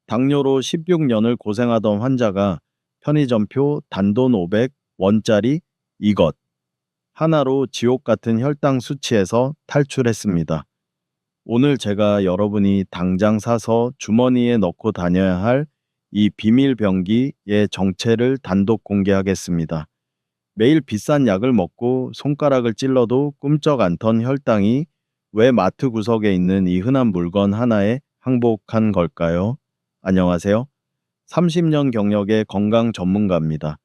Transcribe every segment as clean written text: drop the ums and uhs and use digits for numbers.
당뇨로 16년을 고생하던 환자가 편의점표 단돈 500원짜리 이것 하나로 지옥 같은 혈당 수치에서 탈출했습니다. 오늘 제가 여러분이 당장 사서 주머니에 넣고 다녀야 할 이 비밀 병기의 정체를 단독 공개하겠습니다. 매일 비싼 약을 먹고 손가락을 찔러도 꿈쩍 않던 혈당이 왜 마트 구석에 있는 이 흔한 물건 하나에 항복한 걸까요? 안녕하세요. 30년 경력의 건강 전문가입니다.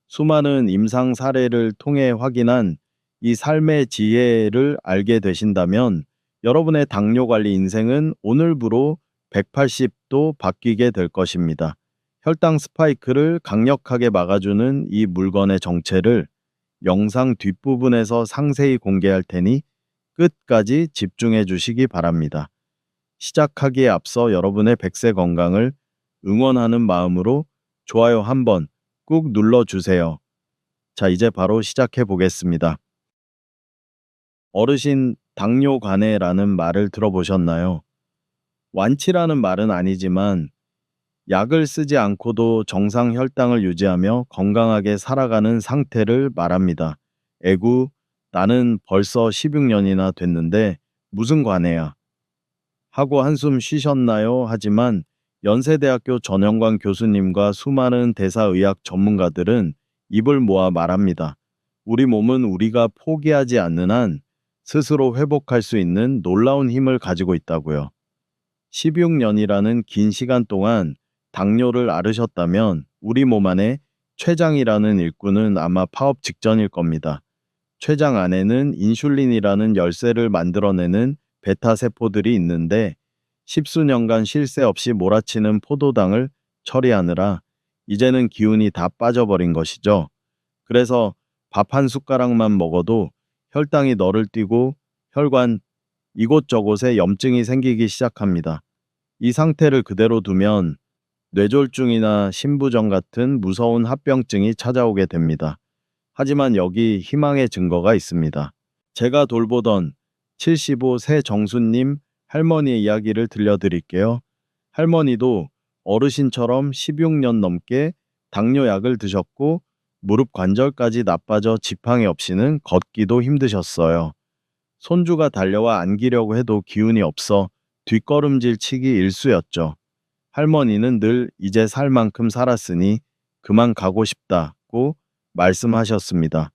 수많은 임상 사례를 통해 확인한 이 삶의 지혜를 알게 되신다면 여러분의 당뇨 관리 인생은 오늘부로 180도 바뀌게 될 것입니다. 혈당 스파이크를 강력하게 막아주는 이 물건의 정체를 영상 뒷부분에서 상세히 공개할 테니 끝까지 집중해 주시기 바랍니다. 시작하기에 앞서 여러분의 100세 건강을 응원하는 마음으로 좋아요 한번 꾹 눌러주세요. 자, 이제 바로 시작해 보겠습니다. 어르신 당뇨관해라는 말을 들어보셨나요? 완치라는 말은 아니지만 약을 쓰지 않고도 정상 혈당을 유지하며 건강하게 살아가는 상태를 말합니다. 에구, 나는 벌써 16년이나 됐는데 무슨 관해야? 하고 한숨 쉬셨나요? 하지만 연세대학교 전영관 교수님과 수많은 대사의학 전문가들은 입을 모아 말합니다. 우리 몸은 우리가 포기하지 않는 한 스스로 회복할 수 있는 놀라운 힘을 가지고 있다고요. 16년이라는 긴 시간 동안 당뇨를 앓으셨다면 우리 몸 안에 췌장이라는 일꾼은 아마 파업 직전일 겁니다. 췌장 안에는 인슐린이라는 열쇠를 만들어내는 베타 세포들이 있는데 십수년간 쉴 새 없이 몰아치는 포도당을 처리하느라 이제는 기운이 다 빠져버린 것이죠. 그래서 밥 한 숟가락만 먹어도 혈당이 너를 뛰고 혈관 이곳저곳에 염증이 생기기 시작합니다. 이 상태를 그대로 두면 뇌졸중이나 심부정 같은 무서운 합병증이 찾아오게 됩니다. 하지만 여기 희망의 증거가 있습니다. 제가 돌보던 75세 정수님 할머니의 이야기를 들려드릴게요. 할머니도 어르신처럼 16년 넘게 당뇨약을 드셨고 무릎 관절까지 나빠져 지팡이 없이는 걷기도 힘드셨어요. 손주가 달려와 안기려고 해도 기운이 없어 뒷걸음질 치기 일쑤였죠. 할머니는 늘 이제 살 만큼 살았으니 그만 가고 싶다고 말씀하셨습니다.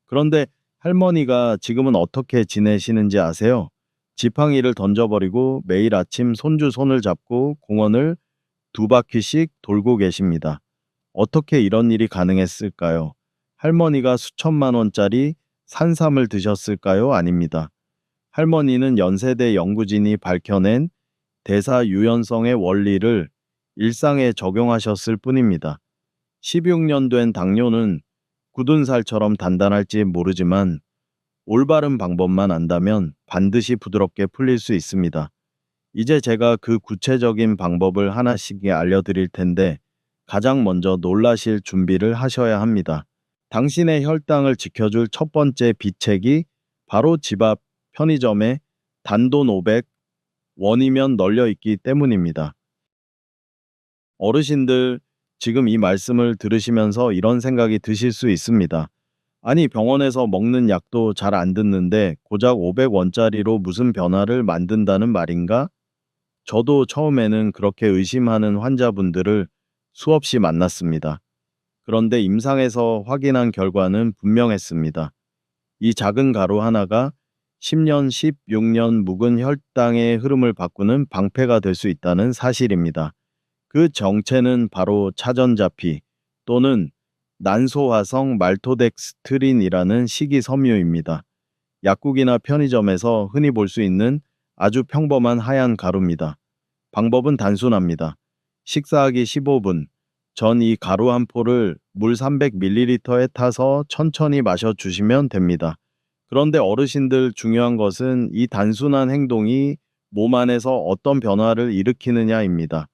그런데 할머니가 지금은 어떻게 지내시는지 아세요? 지팡이를 던져버리고 매일 아침 손주 손을 잡고 공원을 2바퀴씩 돌고 계십니다. 어떻게 이런 일이 가능했을까요? 할머니가 수천만 원짜리 산삼을 드셨을까요? 아닙니다. 할머니는 연세대 연구진이 밝혀낸 대사유연성의 원리를 일상에 적용하셨을 뿐입니다. 16년 된 당뇨는 굳은 살처럼 단단할지 모르지만 올바른 방법만 안다면 반드시 부드럽게 풀릴 수 있습니다. 이제 제가 그 구체적인 방법을 하나씩 알려드릴 텐데 가장 먼저 놀라실 준비를 하셔야 합니다. 당신의 혈당을 지켜줄 첫 번째 비책이 바로 집 앞 편의점에 단돈 500원이면 널려 있기 때문입니다. 어르신들, 지금 이 말씀을 들으시면서 이런 생각이 드실 수 있습니다. 아니, 병원에서 먹는 약도 잘 안 듣는데 고작 500원짜리로 무슨 변화를 만든다는 말인가? 저도 처음에는 그렇게 의심하는 환자분들을 수없이 만났습니다. 그런데 임상에서 확인한 결과는 분명했습니다. 이 작은 가루 하나가 10년, 16년 묵은 혈당의 흐름을 바꾸는 방패가 될 수 있다는 사실입니다. 그 정체는 바로 차전자피 또는 난소화성 말토덱스트린이라는 식이섬유입니다. 약국이나 편의점에서 흔히 볼 수 있는 아주 평범한 하얀 가루입니다. 방법은 단순합니다. 식사하기 15분 전 이 가루 한 포를 물 300ml에 타서 천천히 마셔주시면 됩니다. 그런데 어르신들, 중요한 것은 이 단순한 행동이 몸 안에서 어떤 변화를 일으키느냐입니다.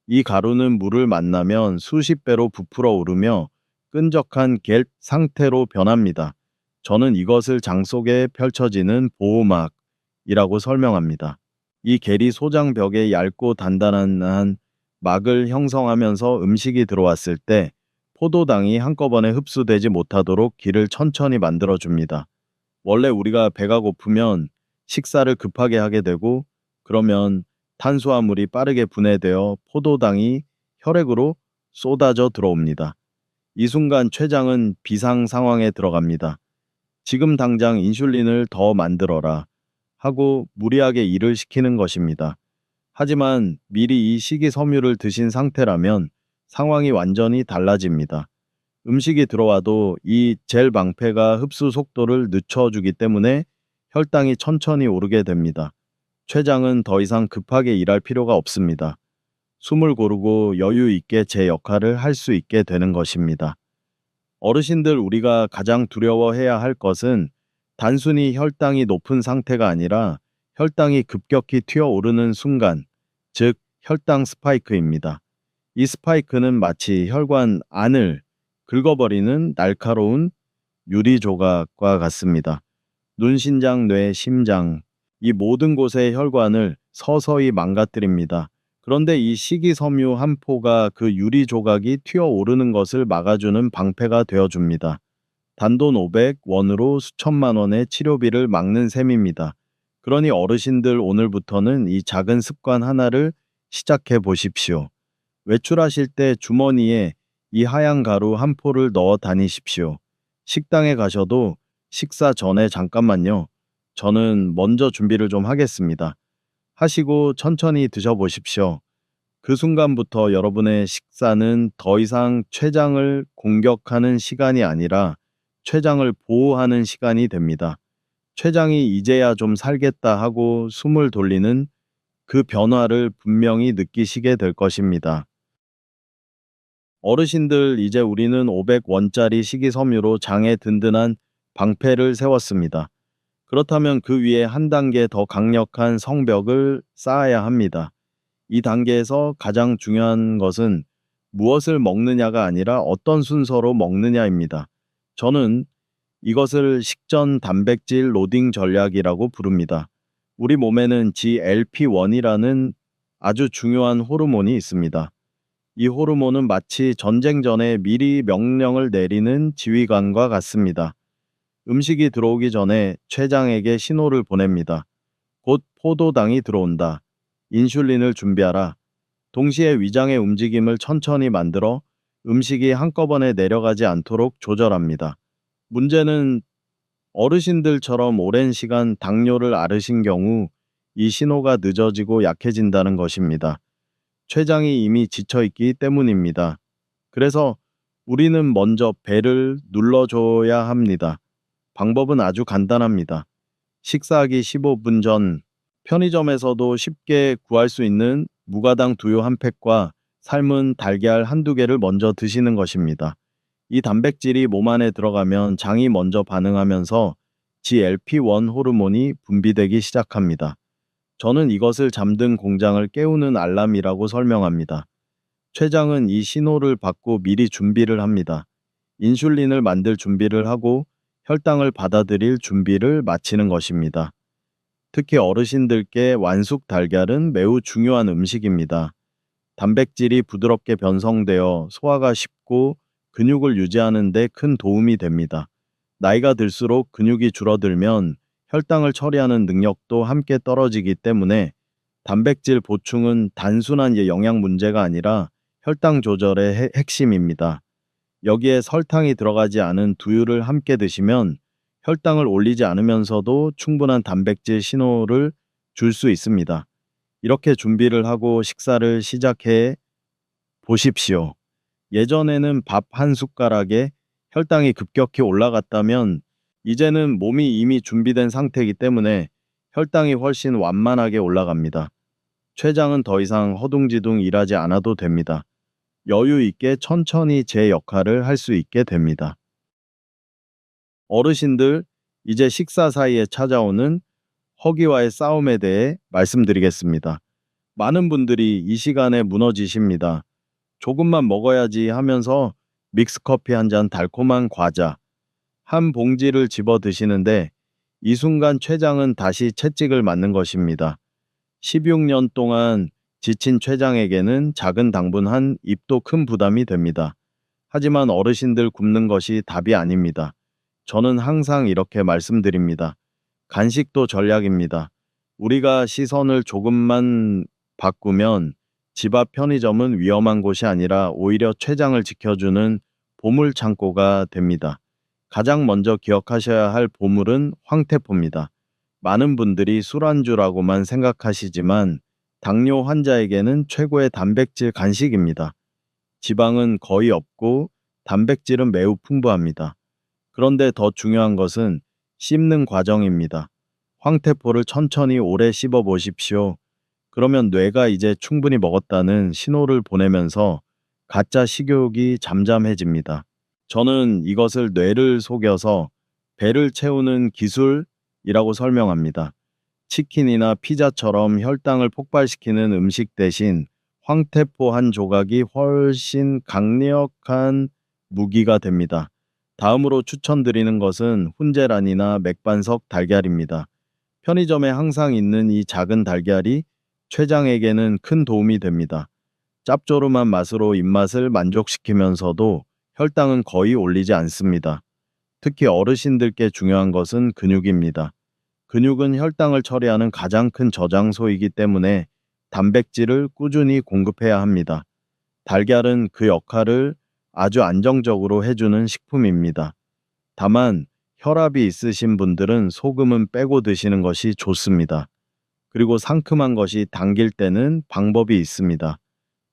이 가루는 물을 만나면 수십 배로 부풀어 오르며 끈적한 겔 상태로 변합니다. 저는 이것을 장 속에 펼쳐지는 보호막이라고 설명합니다. 이 겔이 소장벽에 얇고 단단한 막을 형성하면서 음식이 들어왔을 때 포도당이 한꺼번에 흡수되지 못하도록 길을 천천히 만들어줍니다. 원래 우리가 배가 고프면 식사를 급하게 하게 되고 그러면 탄수화물이 빠르게 분해되어 포도당이 혈액으로 쏟아져 들어옵니다. 이 순간 췌장은 비상 상황에 들어갑니다. 지금 당장 인슐린을 더 만들어라 하고 무리하게 일을 시키는 것입니다. 하지만 미리 이 식이섬유를 드신 상태라면 상황이 완전히 달라집니다. 음식이 들어와도 이 젤 방패가 흡수 속도를 늦춰주기 때문에 혈당이 천천히 오르게 됩니다. 췌장은 더 이상 급하게 일할 필요가 없습니다. 숨을 고르고 여유 있게 제 역할을 할 수 있게 되는 것입니다. 어르신들 우리가 가장 두려워해야 할 것은 단순히 혈당이 높은 상태가 아니라 혈당이 급격히 튀어오르는 순간, 즉 혈당 스파이크입니다. 이 스파이크는 마치 혈관 안을 긁어버리는 날카로운 유리 조각과 같습니다. 눈, 신장, 뇌, 심장, 이 모든 곳의 혈관을 서서히 망가뜨립니다. 그런데 이 식이섬유 한 포가 그 유리 조각이 튀어오르는 것을 막아주는 방패가 되어줍니다. 단돈 500원으로 수천만 원의 치료비를 막는 셈입니다. 그러니 어르신들 오늘부터는 이 작은 습관 하나를 시작해 보십시오. 외출하실 때 주머니에 이 하얀 가루 한 포를 넣어 다니십시오. 식당에 가셔도 식사 전에 잠깐만요. 저는 먼저 준비를 좀 하겠습니다. 하시고 천천히 드셔보십시오. 그 순간부터 여러분의 식사는 더 이상 췌장을 공격하는 시간이 아니라 췌장을 보호하는 시간이 됩니다. 췌장이 이제야 좀 살겠다 하고 숨을 돌리는 그 변화를 분명히 느끼시게 될 것입니다. 어르신들 이제 우리는 500원짜리 식이섬유로 장에 든든한 방패를 세웠습니다. 그렇다면 그 위에 한 단계 더 강력한 성벽을 쌓아야 합니다. 이 단계에서 가장 중요한 것은 무엇을 먹느냐가 아니라 어떤 순서로 먹느냐입니다. 저는 이것을 식전 단백질 로딩 전략이라고 부릅니다. 우리 몸에는 GLP-1이라는 아주 중요한 호르몬이 있습니다. 이 호르몬은 마치 전쟁 전에 미리 명령을 내리는 지휘관과 같습니다. 음식이 들어오기 전에 췌장에게 신호를 보냅니다. 곧 포도당이 들어온다. 인슐린을 준비하라. 동시에 위장의 움직임을 천천히 만들어 음식이 한꺼번에 내려가지 않도록 조절합니다. 문제는 어르신들처럼 오랜 시간 당뇨를 앓으신 경우 이 신호가 늦어지고 약해진다는 것입니다. 췌장이 이미 지쳐있기 때문입니다. 그래서 우리는 먼저 배를 눌러줘야 합니다. 방법은 아주 간단합니다. 식사하기 15분 전 편의점에서도 쉽게 구할 수 있는 무가당 두유 한 팩과 삶은 달걀 한두 개를 먼저 드시는 것입니다. 이 단백질이 몸 안에 들어가면 장이 먼저 반응하면서 GLP-1 호르몬이 분비되기 시작합니다. 저는 이것을 잠든 공장을 깨우는 알람이라고 설명합니다. 췌장은 이 신호를 받고 미리 준비를 합니다. 인슐린을 만들 준비를 하고 혈당을 받아들일 준비를 마치는 것입니다. 특히 어르신들께 완숙 달걀은 매우 중요한 음식입니다. 단백질이 부드럽게 변성되어 소화가 쉽고 근육을 유지하는 데 큰 도움이 됩니다. 나이가 들수록 근육이 줄어들면 혈당을 처리하는 능력도 함께 떨어지기 때문에 단백질 보충은 단순한 영양 문제가 아니라 혈당 조절의 핵심입니다. 여기에 설탕이 들어가지 않은 두유를 함께 드시면 혈당을 올리지 않으면서도 충분한 단백질 신호를 줄 수 있습니다. 이렇게 준비를 하고 식사를 시작해 보십시오. 예전에는 밥 한 숟가락에 혈당이 급격히 올라갔다면 이제는 몸이 이미 준비된 상태이기 때문에 혈당이 훨씬 완만하게 올라갑니다. 췌장은 더 이상 허둥지둥 일하지 않아도 됩니다. 여유 있게 천천히 제 역할을 할 수 있게 됩니다. 어르신들, 이제 식사 사이에 찾아오는 허기와의 싸움에 대해 말씀드리겠습니다. 많은 분들이 이 시간에 무너지십니다. 조금만 먹어야지 하면서 믹스커피 한 잔 달콤한 과자, 한 봉지를 집어 드시는데 이 순간 췌장은 다시 채찍을 맞는 것입니다. 16년 동안 지친 췌장에게는 작은 당분 한 입도 큰 부담이 됩니다. 하지만 어르신들 굶는 것이 답이 아닙니다. 저는 항상 이렇게 말씀드립니다. 간식도 전략입니다. 우리가 시선을 조금만 바꾸면 집 앞 편의점은 위험한 곳이 아니라 오히려 췌장을 지켜주는 보물 창고가 됩니다. 가장 먼저 기억하셔야 할 보물은 황태포입니다. 많은 분들이 술안주라고만 생각하시지만 당뇨 환자에게는 최고의 단백질 간식입니다. 지방은 거의 없고 단백질은 매우 풍부합니다. 그런데 더 중요한 것은 씹는 과정입니다. 황태포를 천천히 오래 씹어 보십시오. 그러면 뇌가 이제 충분히 먹었다는 신호를 보내면서 가짜 식욕이 잠잠해집니다. 저는 이것을 뇌를 속여서 배를 채우는 기술이라고 설명합니다. 치킨이나 피자처럼 혈당을 폭발시키는 음식 대신 황태포 한 조각이 훨씬 강력한 무기가 됩니다. 다음으로 추천드리는 것은 훈제란이나 맥반석 달걀입니다. 편의점에 항상 있는 이 작은 달걀이 췌장에게는 큰 도움이 됩니다. 짭조름한 맛으로 입맛을 만족시키면서도 혈당은 거의 올리지 않습니다. 특히 어르신들께 중요한 것은 근육입니다. 근육은 혈당을 처리하는 가장 큰 저장소이기 때문에 단백질을 꾸준히 공급해야 합니다. 달걀은 그 역할을 아주 안정적으로 해주는 식품입니다. 다만 혈압이 있으신 분들은 소금은 빼고 드시는 것이 좋습니다. 그리고 상큼한 것이 당길 때는 방법이 있습니다.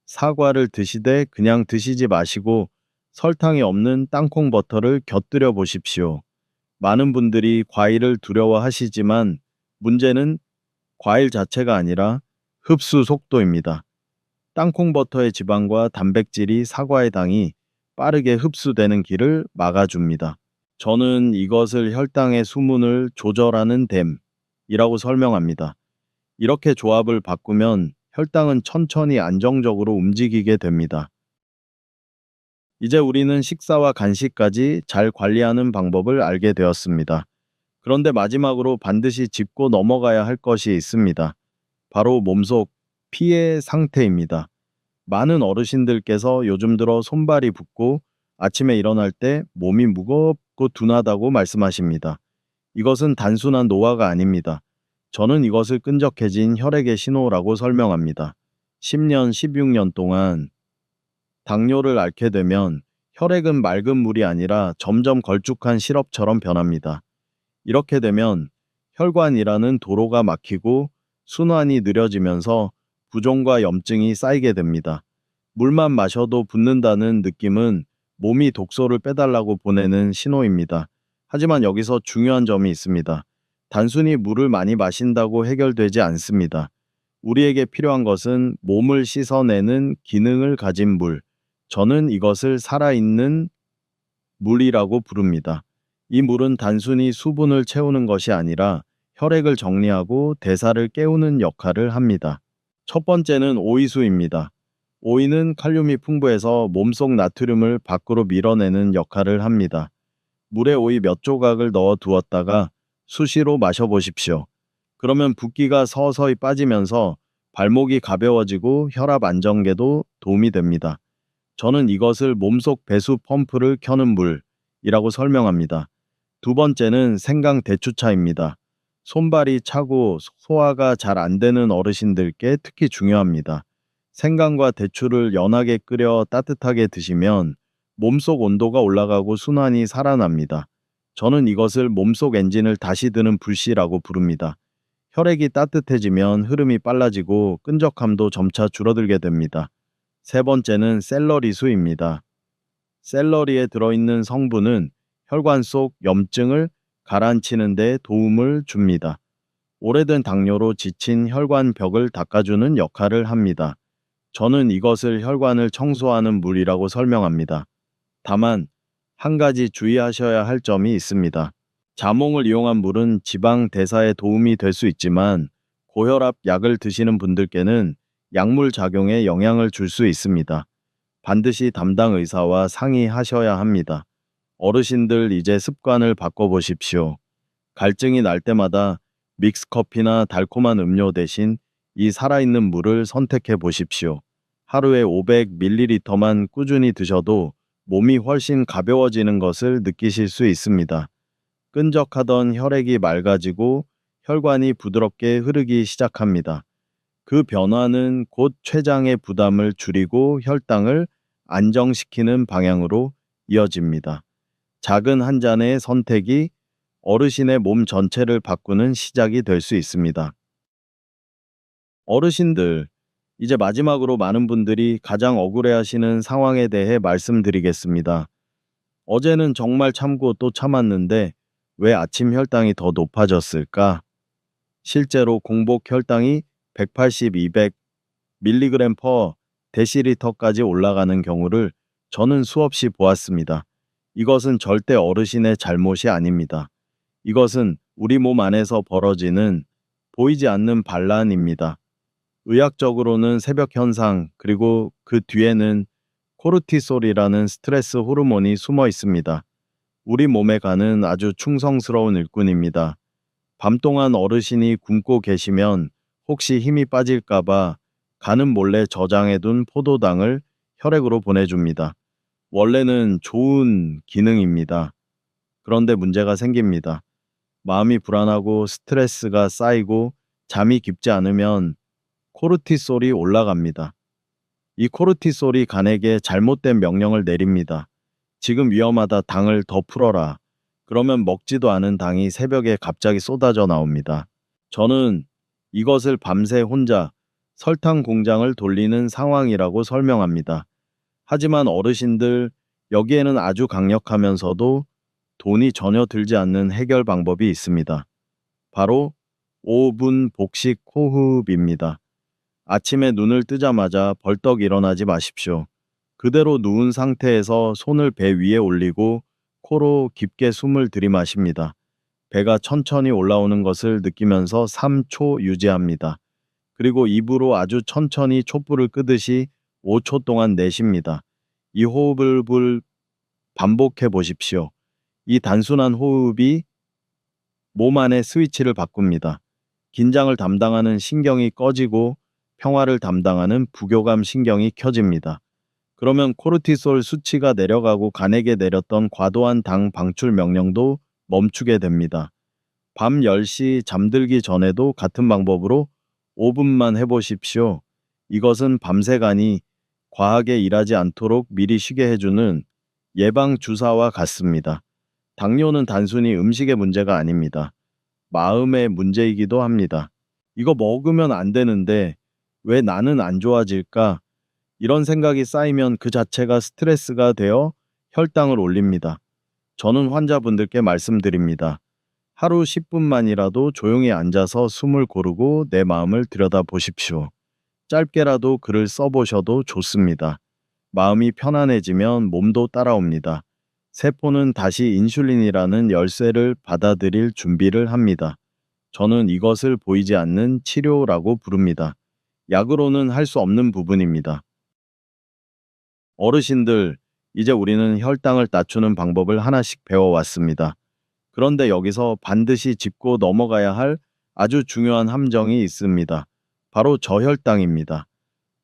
사과를 드시되 그냥 드시지 마시고 설탕이 없는 땅콩 버터를 곁들여 보십시오. 많은 분들이 과일을 두려워하시지만 문제는 과일 자체가 아니라 흡수 속도입니다. 땅콩 버터의 지방과 단백질이 사과의 당이 빠르게 흡수되는 길을 막아줍니다. 저는 이것을 혈당의 수문을 조절하는 댐이라고 설명합니다. 이렇게 조합을 바꾸면 혈당은 천천히 안정적으로 움직이게 됩니다. 이제 우리는 식사와 간식까지 잘 관리하는 방법을 알게 되었습니다. 그런데 마지막으로 반드시 짚고 넘어가야 할 것이 있습니다. 바로 몸속 피해 상태입니다. 많은 어르신들께서 요즘 들어 손발이 붓고 아침에 일어날 때 몸이 무겁고 둔하다고 말씀하십니다. 이것은 단순한 노화가 아닙니다. 저는 이것을 끈적해진 혈액의 신호라고 설명합니다. 10년, 16년 동안 당뇨를 앓게 되면 혈액은 맑은 물이 아니라 점점 걸쭉한 시럽처럼 변합니다. 이렇게 되면 혈관이라는 도로가 막히고 순환이 느려지면서 부종과 염증이 쌓이게 됩니다. 물만 마셔도 붓는다는 느낌은 몸이 독소를 빼달라고 보내는 신호입니다. 하지만 여기서 중요한 점이 있습니다. 단순히 물을 많이 마신다고 해결되지 않습니다. 우리에게 필요한 것은 몸을 씻어내는 기능을 가진 물. 저는 이것을 살아있는 물이라고 부릅니다. 이 물은 단순히 수분을 채우는 것이 아니라 혈액을 정리하고 대사를 깨우는 역할을 합니다. 첫 번째는 오이수입니다. 오이는 칼륨이 풍부해서 몸속 나트륨을 밖으로 밀어내는 역할을 합니다. 물에 오이 몇 조각을 넣어 두었다가 수시로 마셔보십시오. 그러면 붓기가 서서히 빠지면서 발목이 가벼워지고 혈압 안정계도 도움이 됩니다. 저는 이것을 몸속 배수 펌프를 켜는 물이라고 설명합니다. 두 번째는 생강 대추차입니다. 손발이 차고 소화가 잘 안 되는 어르신들께 특히 중요합니다. 생강과 대추를 연하게 끓여 따뜻하게 드시면 몸속 온도가 올라가고 순환이 살아납니다. 저는 이것을 몸속 엔진을 다시 드는 불씨라고 부릅니다. 혈액이 따뜻해지면 흐름이 빨라지고 끈적함도 점차 줄어들게 됩니다. 세 번째는 샐러리수입니다. 샐러리에 들어있는 성분은 혈관 속 염증을 가라앉히는 데 도움을 줍니다. 오래된 당뇨로 지친 혈관 벽을 닦아주는 역할을 합니다. 저는 이것을 혈관을 청소하는 물이라고 설명합니다. 다만 한 가지 주의하셔야 할 점이 있습니다. 자몽을 이용한 물은 지방 대사에 도움이 될 수 있지만 고혈압 약을 드시는 분들께는 약물 작용에 영향을 줄 수 있습니다. 반드시 담당 의사와 상의하셔야 합니다. 어르신들 이제 습관을 바꿔보십시오. 갈증이 날 때마다 믹스커피나 달콤한 음료 대신 이 살아있는 물을 선택해 보십시오. 하루에 500ml만 꾸준히 드셔도 몸이 훨씬 가벼워지는 것을 느끼실 수 있습니다. 끈적하던 혈액이 맑아지고 혈관이 부드럽게 흐르기 시작합니다. 그 변화는 곧 췌장의 부담을 줄이고 혈당을 안정시키는 방향으로 이어집니다. 작은 한 잔의 선택이 어르신의 몸 전체를 바꾸는 시작이 될 수 있습니다. 어르신들, 이제 마지막으로 많은 분들이 가장 억울해하시는 상황에 대해 말씀드리겠습니다. 어제는 정말 참고 또 참았는데 왜 아침 혈당이 더 높아졌을까? 실제로 공복 혈당이 180, 200mg per 데시리터까지 올라가는 경우를 저는 수없이 보았습니다. 이것은 절대 어르신의 잘못이 아닙니다. 이것은 우리 몸 안에서 벌어지는 보이지 않는 반란입니다. 의학적으로는 새벽 현상, 그리고 그 뒤에는 코르티솔이라는 스트레스 호르몬이 숨어 있습니다. 우리 몸에 가는 아주 충성스러운 일꾼입니다. 밤 동안 어르신이 굶고 계시면 혹시 힘이 빠질까봐 간은 몰래 저장해둔 포도당을 혈액으로 보내줍니다. 원래는 좋은 기능입니다. 그런데 문제가 생깁니다. 마음이 불안하고 스트레스가 쌓이고 잠이 깊지 않으면 코르티솔이 올라갑니다. 이 코르티솔이 간에게 잘못된 명령을 내립니다. 지금 위험하다, 당을 더 풀어라. 그러면 먹지도 않은 당이 새벽에 갑자기 쏟아져 나옵니다. 저는 이것을 밤새 혼자 설탕 공장을 돌리는 상황이라고 설명합니다. 하지만 어르신들, 여기에는 아주 강력하면서도 돈이 전혀 들지 않는 해결 방법이 있습니다. 바로 5분 복식 호흡입니다. 아침에 눈을 뜨자마자 벌떡 일어나지 마십시오. 그대로 누운 상태에서 손을 배 위에 올리고 코로 깊게 숨을 들이마십니다. 배가 천천히 올라오는 것을 느끼면서 3초 유지합니다. 그리고 입으로 아주 천천히 촛불을 끄듯이 5초 동안 내쉽니다. 이 호흡을 반복해 보십시오. 이 단순한 호흡이 몸 안의 스위치를 바꿉니다. 긴장을 담당하는 신경이 꺼지고 평화를 담당하는 부교감 신경이 켜집니다. 그러면 코르티솔 수치가 내려가고 간에게 내렸던 과도한 당 방출 명령도 멈추게 됩니다. 밤 10시 잠들기 전에도 같은 방법으로 5분만 해보십시오. 이것은 밤새 간이 과하게 일하지 않도록 미리 쉬게 해주는 예방 주사와 같습니다. 당뇨는 단순히 음식의 문제가 아닙니다. 마음의 문제이기도 합니다. 이거 먹으면 안 되는데 왜 나는 안 좋아질까? 이런 생각이 쌓이면 그 자체가 스트레스가 되어 혈당을 올립니다. 저는 환자분들께 말씀드립니다. 하루 10분만이라도 조용히 앉아서 숨을 고르고 내 마음을 들여다보십시오. 짧게라도 글을 써보셔도 좋습니다. 마음이 편안해지면 몸도 따라옵니다. 세포는 다시 인슐린이라는 열쇠를 받아들일 준비를 합니다. 저는 이것을 보이지 않는 치료라고 부릅니다. 약으로는 할 수 없는 부분입니다. 어르신들, 이제 우리는 혈당을 낮추는 방법을 하나씩 배워왔습니다. 그런데 여기서 반드시 짚고 넘어가야 할 아주 중요한 함정이 있습니다. 바로 저혈당입니다.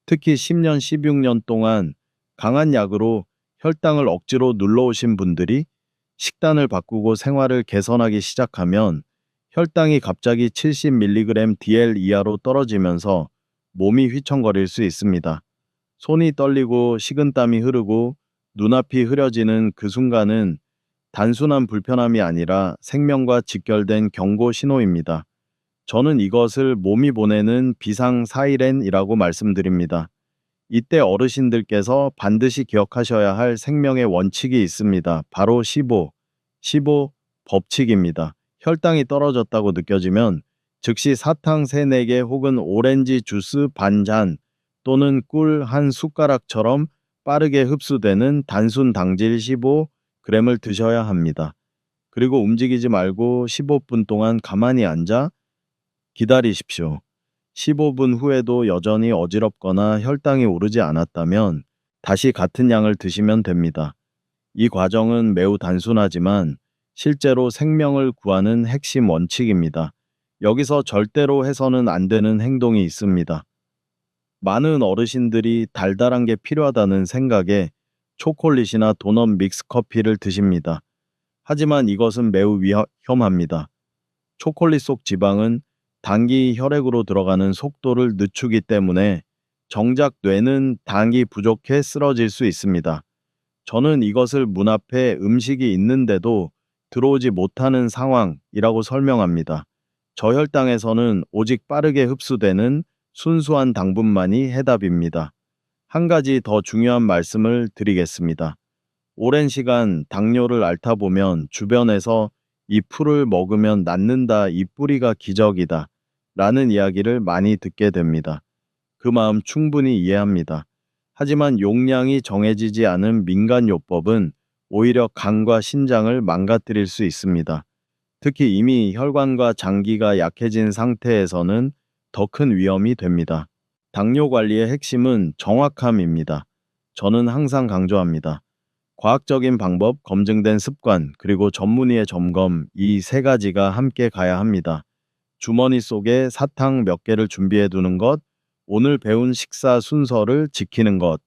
특히 10년, 16년 동안 강한 약으로 혈당을 억지로 눌러오신 분들이 식단을 바꾸고 생활을 개선하기 시작하면 혈당이 갑자기 70mg DL 이하로 떨어지면서 몸이 휘청거릴 수 있습니다. 손이 떨리고 식은땀이 흐르고 눈앞이 흐려지는 그 순간은 단순한 불편함이 아니라 생명과 직결된 경고 신호입니다. 저는 이것을 몸이 보내는 비상 사이렌이라고 말씀드립니다. 이때 어르신들께서 반드시 기억하셔야 할 생명의 원칙이 있습니다. 바로 15 법칙입니다. 혈당이 떨어졌다고 느껴지면 즉시 사탕 3, 4개 혹은 오렌지 주스 반 잔 또는 꿀 한 숟가락처럼 빠르게 흡수되는 단순 당질 15g을 드셔야 합니다. 그리고 움직이지 말고 15분 동안 가만히 앉아 기다리십시오. 15분 후에도 여전히 어지럽거나 혈당이 오르지 않았다면 다시 같은 양을 드시면 됩니다. 이 과정은 매우 단순하지만 실제로 생명을 구하는 핵심 원칙입니다. 여기서 절대로 해서는 안 되는 행동이 있습니다. 많은 어르신들이 달달한 게 필요하다는 생각에 초콜릿이나 도넛 믹스 커피를 드십니다. 하지만 이것은 매우 위험합니다. 초콜릿 속 지방은 당기 혈액으로 들어가는 속도를 늦추기 때문에 정작 뇌는 당이 부족해 쓰러질 수 있습니다. 저는 이것을 문 앞에 음식이 있는데도 들어오지 못하는 상황이라고 설명합니다. 저혈당에서는 오직 빠르게 흡수되는 순수한 당분만이 해답입니다. 한 가지 더 중요한 말씀을 드리겠습니다. 오랜 시간 당뇨를 앓다 보면 주변에서 이 풀을 먹으면 낫는다, 이 뿌리가 기적이다 라는 이야기를 많이 듣게 됩니다. 그 마음 충분히 이해합니다. 하지만 용량이 정해지지 않은 민간요법은 오히려 간과 신장을 망가뜨릴 수 있습니다. 특히 이미 혈관과 장기가 약해진 상태에서는 더 큰 위험이 됩니다. 당뇨 관리의 핵심은 정확함입니다. 저는 항상 강조합니다. 과학적인 방법, 검증된 습관, 그리고 전문의의 점검, 이 세 가지가 함께 가야 합니다. 주머니 속에 사탕 몇 개를 준비해 두는 것, 오늘 배운 식사 순서를 지키는 것,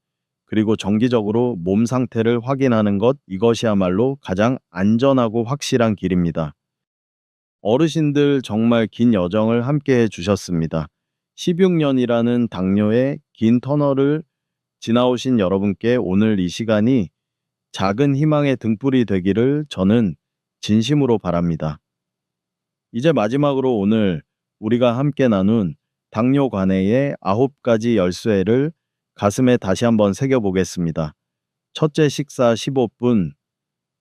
그리고 정기적으로 몸 상태를 확인하는 것, 이것이야말로 가장 안전하고 확실한 길입니다. 어르신들 정말 긴 여정을 함께 해주셨습니다. 16년이라는 당뇨의 긴 터널을 지나오신 여러분께 오늘 이 시간이 작은 희망의 등불이 되기를 저는 진심으로 바랍니다. 이제 마지막으로 오늘 우리가 함께 나눈 당뇨 관해의 9가지 열쇠를 가슴에 다시 한번 새겨보겠습니다. 첫째, 식사 15분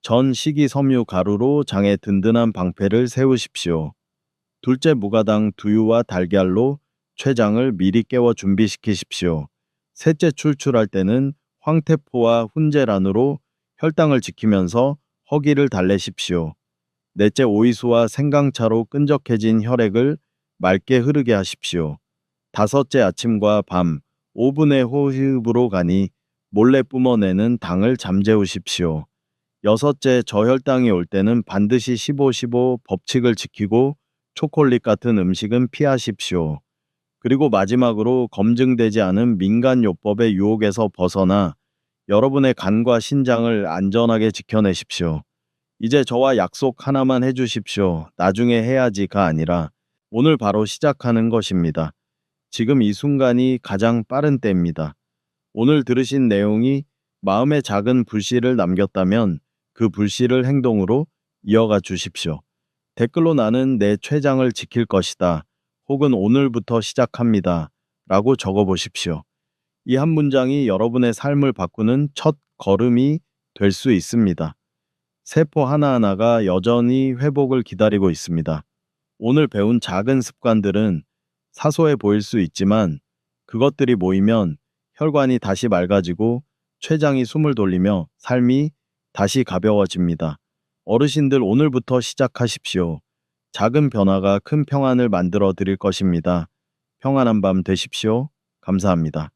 전 식이섬유 가루로 장에 든든한 방패를 세우십시오. 둘째, 무가당 두유와 달걀로 췌장을 미리 깨워 준비시키십시오. 셋째, 출출할 때는 황태포와 훈제란으로 혈당을 지키면서 허기를 달래십시오. 넷째, 오이수와 생강차로 끈적해진 혈액을 맑게 흐르게 하십시오. 다섯째, 아침과 밤 5분의 호흡으로 가니 몰래 뿜어내는 당을 잠재우십시오. 여섯째, 저혈당이 올 때는 반드시 15-15 법칙을 지키고 초콜릿 같은 음식은 피하십시오. 그리고 마지막으로 검증되지 않은 민간요법의 유혹에서 벗어나 여러분의 간과 신장을 안전하게 지켜내십시오. 이제 저와 약속 하나만 해주십시오. 나중에 해야지가 아니라 오늘 바로 시작하는 것입니다. 지금 이 순간이 가장 빠른 때입니다. 오늘 들으신 내용이 마음에 작은 불씨를 남겼다면 그 불씨를 행동으로 이어가 주십시오. 댓글로 나는 내 췌장을 지킬 것이다. 혹은 오늘부터 시작합니다. 라고 적어 보십시오. 이 한 문장이 여러분의 삶을 바꾸는 첫 걸음이 될 수 있습니다. 세포 하나하나가 여전히 회복을 기다리고 있습니다. 오늘 배운 작은 습관들은 사소해 보일 수 있지만 그것들이 모이면 혈관이 다시 맑아지고 췌장이 숨을 돌리며 삶이 다시 가벼워집니다. 어르신들 오늘부터 시작하십시오. 작은 변화가 큰 평안을 만들어 드릴 것입니다. 평안한 밤 되십시오. 감사합니다.